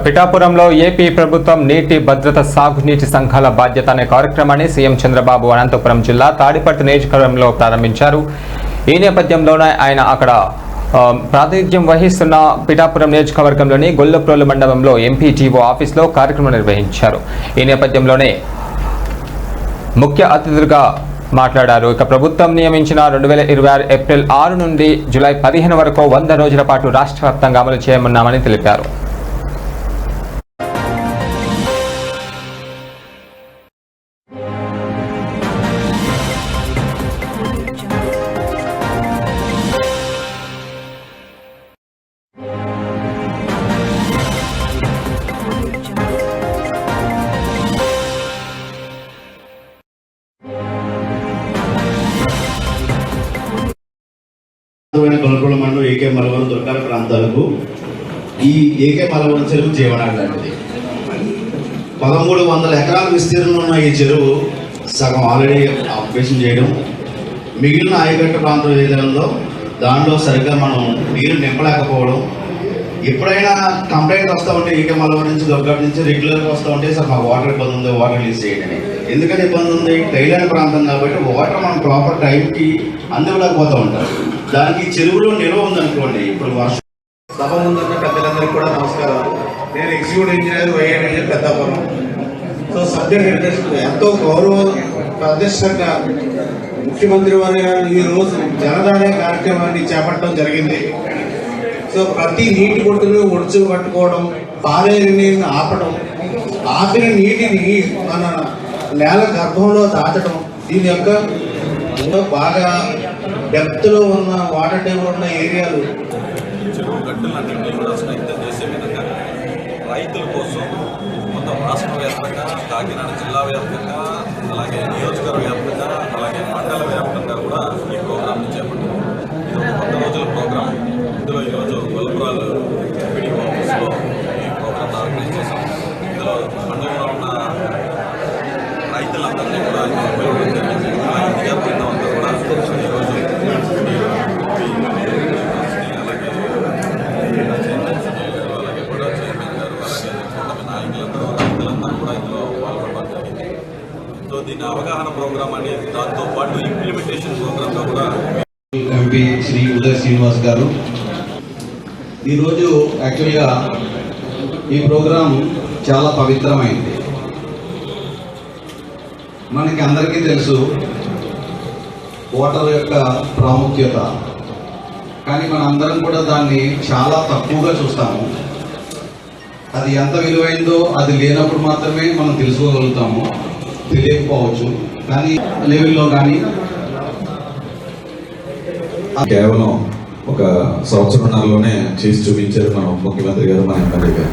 పిఠాపురంలో ఏపీ ప్రభుత్వం నీటి భద్రత సాగునీటి సంఘాల బాధ్యత అనే కార్యక్రమాన్ని సీఎం చంద్రబాబు అనంతపురం జిల్లా తాడిపట్టు నియోజకవర్గంలో ప్రారంభించారు. ఈ నేపథ్యంలోనే ఆయన అక్కడ ప్రాతినిధ్యం వహిస్తున్న పిఠాపురం నియోజకవర్గంలోని గొల్లప్రోలు మండలంలో ఎంపీటీఓ ఆఫీసులో కార్యక్రమం నిర్వహించారు. ఈ నేపథ్యంలోనే ముఖ్య అతిథులుగా మాట్లాడారు. ఇక ప్రభుత్వం నియమించిన 2026 ఏప్రిల్ 6 నుండి జూలై 15 వరకు 100 రోజుల పాటు రాష్ట్ర వ్యాప్తంగా అమలు చేయనున్నామని తెలిపారు. గొల్లప్రోలు మండలం ఏకే మలవరం దుర్గాల ప్రాంతాలకు ఈ ఏకే మలవరం చెరువు జీవనాడి లాంటిది. 1300 ఎకరాల విస్తీర్ణంలో ఉన్న ఈ చెరువు సగం ఆల్రెడీ ఆపరేషన్ చేయడం, మిగిలిన ఆయకట్టు ప్రాంతం ఏరియాలో దాంట్లో సరిగ్గా మనం నీరు నింపలేకపోవడం. ఎప్పుడైనా కంప్లైంట్ వస్తూ ఉంటే ఏకే మలవరం నుంచి దుర్గాల నుంచి రెగ్యులర్గా వస్తూ ఉంటే సార్ మాకు వాటర్ ఇబ్బంది ఉంది, వాటర్ రిలీజ్ చేయడని. ఎందుకని ఇబ్బంది ఉంది? టైలాండ్ ప్రాంతం కాబట్టి వాటర్ మనం ప్రాపర్ టైంకి అందివ్వలేకపోతూ ఉంటారు. దానికి చెరువులో నిల్వ ఉందనుకోండి. ఇప్పుడు వర్షం సభ ముందున్న పెద్దలందరికీ కూడా నమస్కారం. నేను executive engineer YNI Peddapuram. So subject ఎంతో గౌరవ ప్రదర్శనగా ముఖ్యమంత్రి వారి గారు ఈరోజు జనదానే కార్యక్రమాన్ని చేపట్టడం జరిగింది. సో ప్రతి నీటి బొట్టును ఒడిచి పట్టుకోవడం, పారే నీటిని ఆపడం, ఆపిన నీటిని మన నేల గర్భంలో దాచడం, దీని యొక్క బాగా డెప్త్లో ఉన్న వాటర్ టేబుల్ ఉన్న ఏరియాలు చెరువు గట్టులన్నింటినీ కూడా స్ట్రెంగ్తన్ చేసే విధంగా రైతుల కోసం మొత్తం రాష్ట్ర వ్యాప్తంగా, కాకినాడ జిల్లా వ్యాప్తంగా, అలాగే నియోజకవర్గ వ్యాప్తంగా, అలాగే మండల వ్యాప్తంగా కూడా ఈ ప్రోగ్రాంని చేపట్టారు. ఇది ఒక 100 రోజుల ప్రోగ్రాం. ఇందులో ఈరోజు గొల్లప్రోలు ఎంపీడీఓ ఆఫీస్లో ఈ ప్రోగ్రాం ఆర్గనైజ్ చేశాం. ఇందులో మండలంలో ఉన్న రైతులందరినీ కూడా ఉపయోగించడం జరిగింది. ఆ ఇండియా బృందం అంతా కూడా ఈరోజు అలాగే కూడా చైర్మన్ గారు, అలాగే నాయకులందరూ, రైతులందరూ కూడా ఇందులో పాల్గొనడం జరిగింది. సో దీని అవగాహన ప్రోగ్రామ్ అనేది దాంతో పాటు ఇంప్లిమెంటేషన్ ప్రోగ్రామ్గా కూడా ఎంపీ శ్రీ ఉదయ్ శ్రీనివాస్ గారు ఈరోజు యాక్చువల్గా ఈ ప్రోగ్రాం చాలా పవిత్రమైంది. మనకి అందరికీ తెలుసు వాటర్ యొక్క ప్రాముఖ్యత, కానీ మన అందరం కూడా దాన్ని చాలా తక్కువగా చూస్తాము. అది ఎంత విలువైందో అది లేనప్పుడు మాత్రమే మనం తెలుసుకోగలుగుతాము, తెలియకపోవచ్చు. కానీ లెవెల్లో కానీ కేవలం ఒక సంవత్సరంలోనే చేసి చూపించారు మన ముఖ్యమంత్రి గారు, మన ఎమ్మెల్యే గారు.